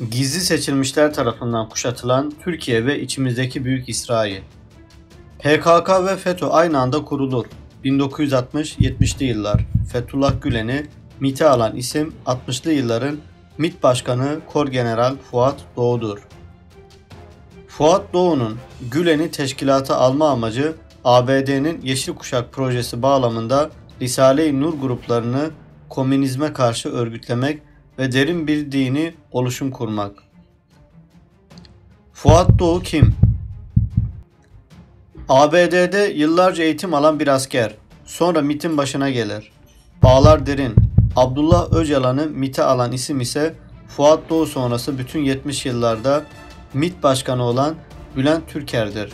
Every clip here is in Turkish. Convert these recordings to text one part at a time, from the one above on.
Gizli seçilmişler tarafından kuşatılan Türkiye ve içimizdeki Büyük İsrail. PKK ve FETÖ aynı anda kurulur. 1960-70'li yıllar. Fethullah Gülen'i MİT'e alan isim 60'lı yılların MİT Başkanı Korgeneral Fuat Doğu'dur. Fuat Doğu'nun Gülen'i teşkilata alma amacı ABD'nin Yeşil Kuşak projesi bağlamında Risale-i Nur gruplarını komünizme karşı örgütlemek ve derin bir dini oluşum kurmak. Fuat Doğu kim? ABD'de yıllarca eğitim alan bir asker. Sonra MİT'in başına gelir. Bağlar derin. Abdullah Öcalan'ı MİT'e alan isim ise Fuat Doğu sonrası bütün 70 yıllarda MİT Başkanı olan Bülent Türker'dir.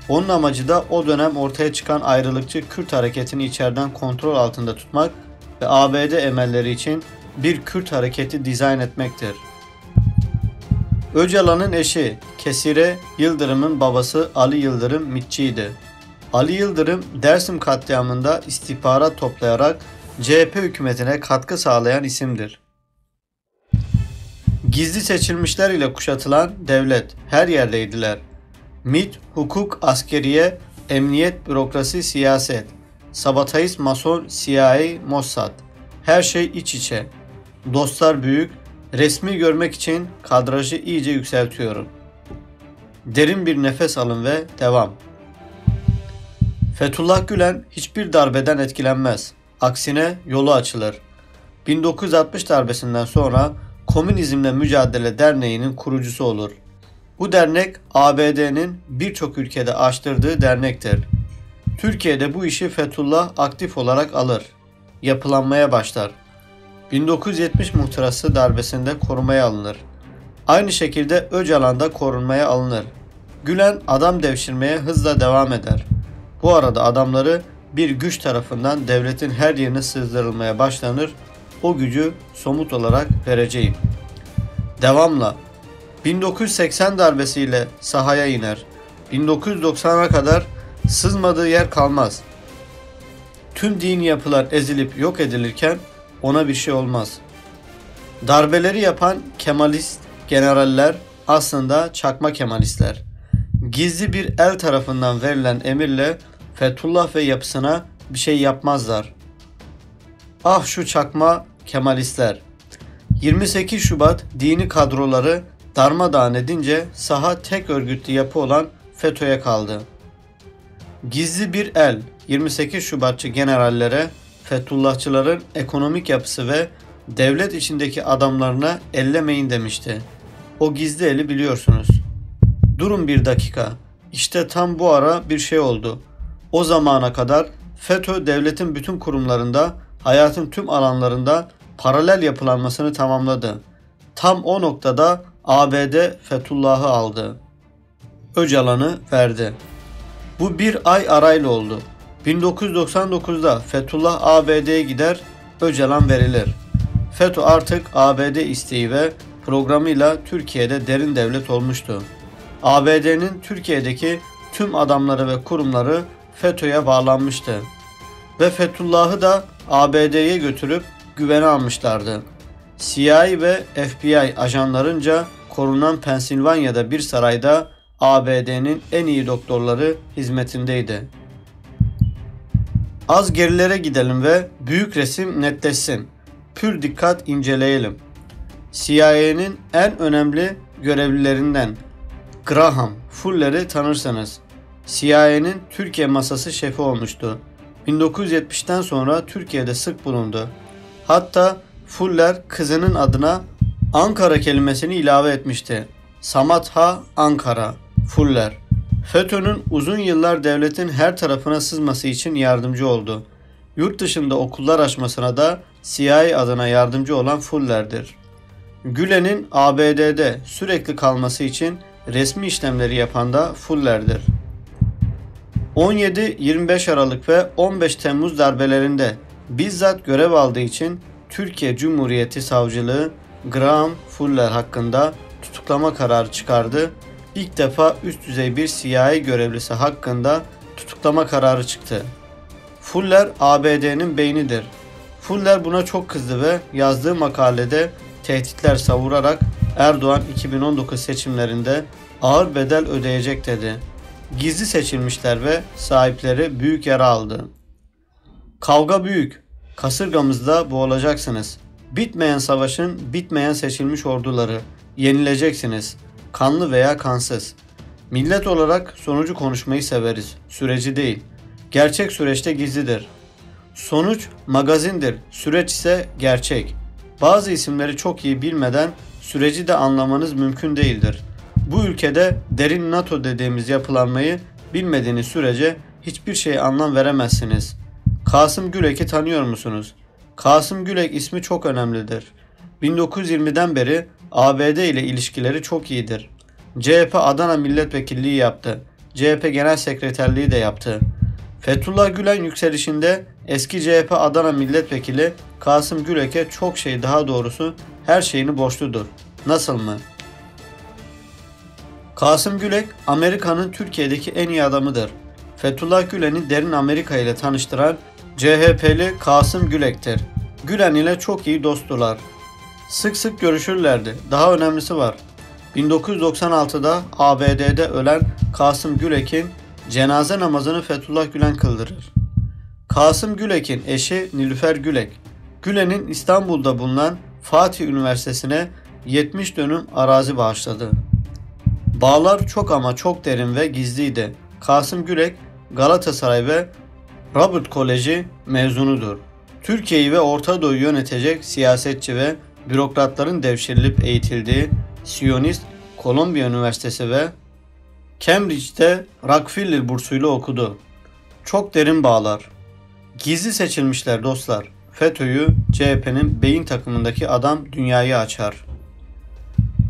Onun amacı da o dönem ortaya çıkan ayrılıkçı Kürt hareketini içeriden kontrol altında tutmak ve ABD emelleri için bir Kürt hareketi dizayn etmektir. Öcalan'ın eşi Kesire Yıldırım'ın babası Ali Yıldırım MİT'çiydi. Ali Yıldırım Dersim katliamında istihbarat toplayarak CHP hükümetine katkı sağlayan isimdir. Gizli seçilmişler ile kuşatılan devlet her yerdeydiler. MİT, hukuk, askeriye, emniyet, bürokrasi, siyaset, sabotajist, mason, CIA, Mossad. Her şey iç içe. Dostlar büyük, resmi görmek için kadrajı iyice yükseltiyorum. Derin bir nefes alın ve devam. Fethullah Gülen hiçbir darbeden etkilenmez. Aksine yolu açılır. 1960 darbesinden sonra Komünizmle Mücadele Derneği'nin kurucusu olur. Bu dernek ABD'nin birçok ülkede açtırdığı dernektir. Türkiye'de bu işi Fethullah aktif olarak alır. Yapılanmaya başlar. 1970 muhtırası darbesinde korumaya alınır. Aynı şekilde Öcalan'da korunmaya alınır. Gülen adam devşirmeye hızla devam eder. Bu arada adamları bir güç tarafından devletin her yerine sızdırılmaya başlanır. O gücü somut olarak vereceğim. Devamla 1980 darbesiyle sahaya iner. 1990'a kadar sızmadığı yer kalmaz. Tüm dini yapılar ezilip yok edilirken ona bir şey olmaz. Darbeleri yapan Kemalist generaller aslında çakma Kemalistler. Gizli bir el tarafından verilen emirle Fethullah ve yapısına bir şey yapmazlar. Ah şu çakma Kemalistler. 28 Şubat dini kadroları darmadağın edince saha tek örgütlü yapı olan FETÖ'ye kaldı. Gizli bir el 28 Şubatçı generallere Fethullahçıların ekonomik yapısı ve devlet içindeki adamlarına ellemeyin demişti. O gizli eli biliyorsunuz. Durun bir dakika. İşte tam bu ara bir şey oldu. O zamana kadar FETÖ devletin bütün kurumlarında, hayatın tüm alanlarında paralel yapılanmasını tamamladı. Tam o noktada ABD Fethullah'ı aldı. Öcalan'ı verdi. Bu bir ay arayla oldu. 1999'da Fethullah ABD'ye gider, Öcalan verilir. FETÖ artık ABD isteği ve programıyla Türkiye'de derin devlet olmuştu. ABD'nin Türkiye'deki tüm adamları ve kurumları FETÖ'ye bağlanmıştı. Ve Fethullah'ı da ABD'ye götürüp güvene almışlardı. CIA ve FBI ajanlarınca korunan Pensilvanya'da bir sarayda ABD'nin en iyi doktorları hizmetindeydi. Az gerilere gidelim ve büyük resim netleşsin. Pür dikkat inceleyelim. CIA'nin en önemli görevlilerinden Graham Fuller'i tanırsanız, CIA'nin Türkiye masası şefi olmuştu. 1970'ten sonra Türkiye'de sık bulundu. Hatta Fuller kızının adına Ankara kelimesini ilave etmişti. Samatha Ankara, Fuller. FETÖ'nün uzun yıllar devletin her tarafına sızması için yardımcı oldu. Yurt dışında okullar açmasına da CIA adına yardımcı olan Fuller'dir. Gülen'in ABD'de sürekli kalması için resmi işlemleri yapan da Fuller'dir. 17-25 Aralık ve 15 Temmuz darbelerinde bizzat görev aldığı için Türkiye Cumhuriyeti Savcılığı Graham Fuller hakkında tutuklama kararı çıkardı. İlk defa üst düzey bir CIA görevlisi hakkında tutuklama kararı çıktı. Fuller ABD'nin beynidir. Fuller buna çok kızdı ve yazdığı makalede tehditler savurarak Erdoğan 2019 seçimlerinde ağır bedel ödeyecek dedi. Gizli seçilmişler ve sahipleri büyük yara aldı. Kavga büyük. Kasırgamızda boğulacaksınız. Bitmeyen savaşın bitmeyen seçilmiş orduları. Yenileceksiniz. Kanlı veya kansız. Millet olarak sonucu konuşmayı severiz. Süreci değil. Gerçek süreçte gizlidir. Sonuç magazindir. Süreç ise gerçek. Bazı isimleri çok iyi bilmeden süreci de anlamanız mümkün değildir. Bu ülkede derin NATO dediğimiz yapılanmayı bilmediğiniz sürece hiçbir şeye anlam veremezsiniz. Kasım Gülek'i tanıyor musunuz? Kasım Gülek ismi çok önemlidir. 1920'den beri ABD ile ilişkileri çok iyidir. CHP Adana milletvekilliği yaptı. CHP genel sekreterliği de yaptı. Fethullah Gülen yükselişinde eski CHP Adana milletvekili Kasım Gülek'e çok şey, daha doğrusu her şeyini borçludur. Nasıl mı? Kasım Gülek, Amerika'nın Türkiye'deki en iyi adamıdır. Fethullah Gülen'i derin Amerika ile tanıştıran CHP'li Kasım Gülek'tir. Gülen ile çok iyi dosttular. Sık sık görüşürlerdi. Daha önemlisi var. 1996'da ABD'de ölen Kasım Gülek'in cenaze namazını Fethullah Gülen kıldırır. Kasım Gülek'in eşi Nilüfer Gülek, Gülen'in İstanbul'da bulunan Fatih Üniversitesi'ne 70 dönüm arazi bağışladı. Bağlar çok ama çok derin ve gizliydi. Kasım Gülek, Galatasaray ve Robert Koleji mezunudur. Türkiye'yi ve Orta Doğu'yu yönetecek siyasetçi ve bürokratların devşirilip eğitildiği Siyonist Kolombiya Üniversitesi ve Cambridge'de Rockefeller bursuyla okudu. Çok derin bağlar. Gizli seçilmişler dostlar. FETÖ'yü CHP'nin beyin takımındaki adam dünyayı açar.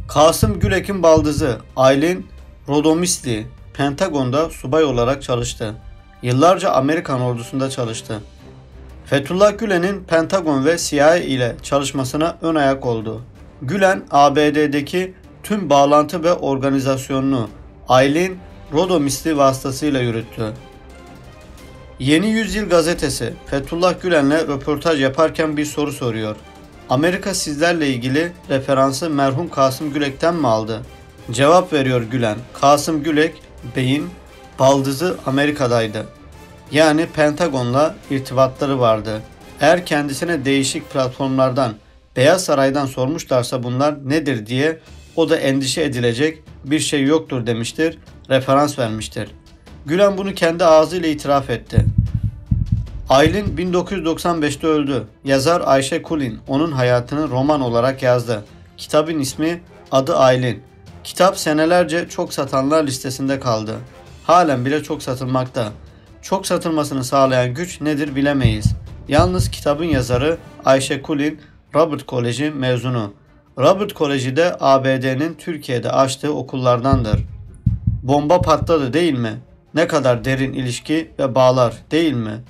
Kasım Gülek'in baldızı Aylin Rodomisli Pentagon'da subay olarak çalıştı. Yıllarca Amerikan ordusunda çalıştı. Fethullah Gülen'in Pentagon ve CIA ile çalışmasına ön ayak oldu. Gülen, ABD'deki tüm bağlantı ve organizasyonunu Aylin Rodomisli vasıtasıyla yürüttü. Yeni Yüzyıl gazetesi Fethullah Gülen'le röportaj yaparken bir soru soruyor. Amerika sizlerle ilgili referansı merhum Kasım Gülek'ten mi aldı? Cevap veriyor Gülen. Kasım Gülek beyin, baldızı Amerika'daydı. Yani Pentagon'la irtibatları vardı. Eğer kendisine değişik platformlardan, Beyaz Saray'dan sormuşlarsa bunlar nedir diye, o da endişe edilecek bir şey yoktur demiştir, referans vermiştir. Gülen bunu kendi ağzıyla itiraf etti. Aylin 1995'te öldü. Yazar Ayşe Kulin onun hayatını roman olarak yazdı. Kitabın ismi Adı Aylin. Kitap senelerce çok satanlar listesinde kaldı. Halen bile çok satılmakta. Çok satılmasını sağlayan güç nedir bilemeyiz. Yalnız kitabın yazarı Ayşe Kulin, Robert Koleji mezunu. Robert Koleji de ABD'nin Türkiye'de açtığı okullardandır. Bomba patladı değil mi? Ne kadar derin ilişki ve bağlar değil mi?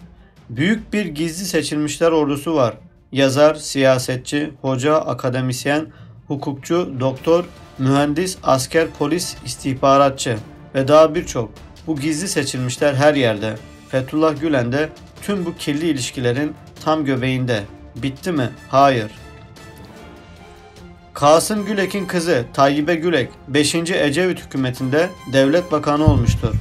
Büyük bir gizli seçilmişler ordusu var. Yazar, siyasetçi, hoca, akademisyen, hukukçu, doktor, mühendis, asker, polis, istihbaratçı ve daha birçok. Bu gizli seçilmişler her yerde. Fethullah Gülen de tüm bu kirli ilişkilerin tam göbeğinde. Bitti mi? Hayır. Kasım Gülek'in kızı Tayyip Gülek 5. Ecevit hükümetinde devlet bakanı olmuştur.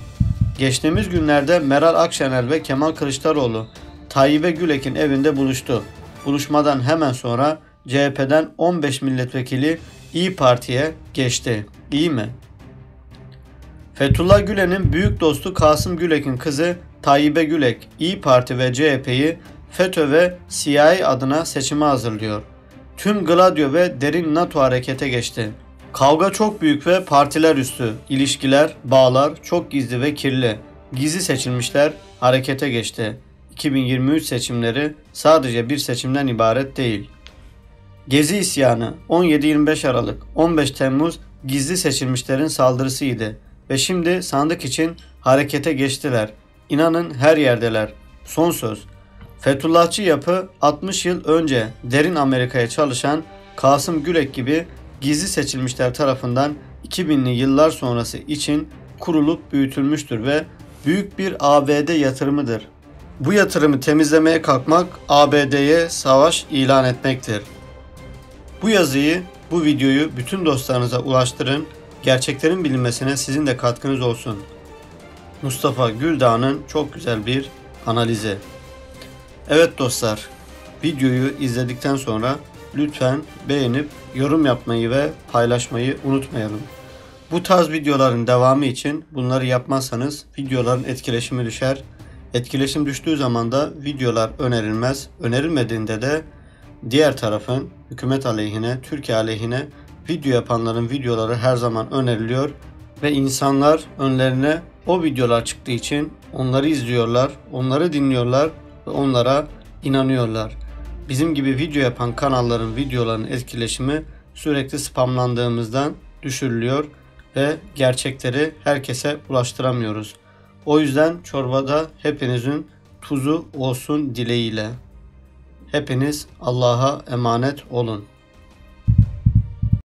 Geçtiğimiz günlerde Meral Akşener ve Kemal Kılıçdaroğlu Tayyip Gülek'in evinde buluştu. Buluşmadan hemen sonra CHP'den 15 milletvekili İyi Parti'ye geçti. İyi mi? Fethullah Gülen'in büyük dostu Kasım Gülek'in kızı Tayyip Gülek, İyi Parti ve CHP'yi FETÖ ve CIA adına seçime hazırlıyor. Tüm Gladio ve derin NATO harekete geçti. Kavga çok büyük ve partiler üstü. İlişkiler, bağlar çok gizli ve kirli. Gizli seçilmişler harekete geçti. 2023 seçimleri sadece bir seçimden ibaret değil. Gezi isyanı 17-25 Aralık, 15 Temmuz gizli seçilmişlerin saldırısıydı. Ve şimdi sandık için harekete geçtiler. İnanın her yerdeler. Son söz. Fethullahçı yapı 60 yıl önce derin Amerika'ya çalışan Kasım Gülek gibi gizli seçilmişler tarafından 2000'li yıllar sonrası için kurulup büyütülmüştür ve büyük bir ABD yatırımıdır. Bu yatırımı temizlemeye kalkmak ABD'ye savaş ilan etmektir. Bu yazıyı Bu videoyu bütün dostlarınıza ulaştırın. Gerçeklerin bilinmesine sizin de katkınız olsun. Mustafa Güldağ'ın çok güzel bir analizi. Evet dostlar, videoyu izledikten sonra lütfen beğenip yorum yapmayı ve paylaşmayı unutmayalım. Bu tarz videoların devamı için bunları yapmazsanız videoların etkileşimi düşer. Etkileşim düştüğü zaman da videolar önerilmez. Önerilmediğinde de diğer tarafın hükümet aleyhine, Türkiye aleyhine video yapanların videoları her zaman öneriliyor ve insanlar önlerine o videolar çıktığı için onları izliyorlar, onları dinliyorlar ve onlara inanıyorlar. Bizim gibi video yapan kanalların videolarının etkileşimi sürekli spamlandığımızdan düşürülüyor ve gerçekleri herkese ulaştıramıyoruz. O yüzden çorbada hepinizin tuzu olsun dileğiyle. Hepiniz Allah'a emanet olun.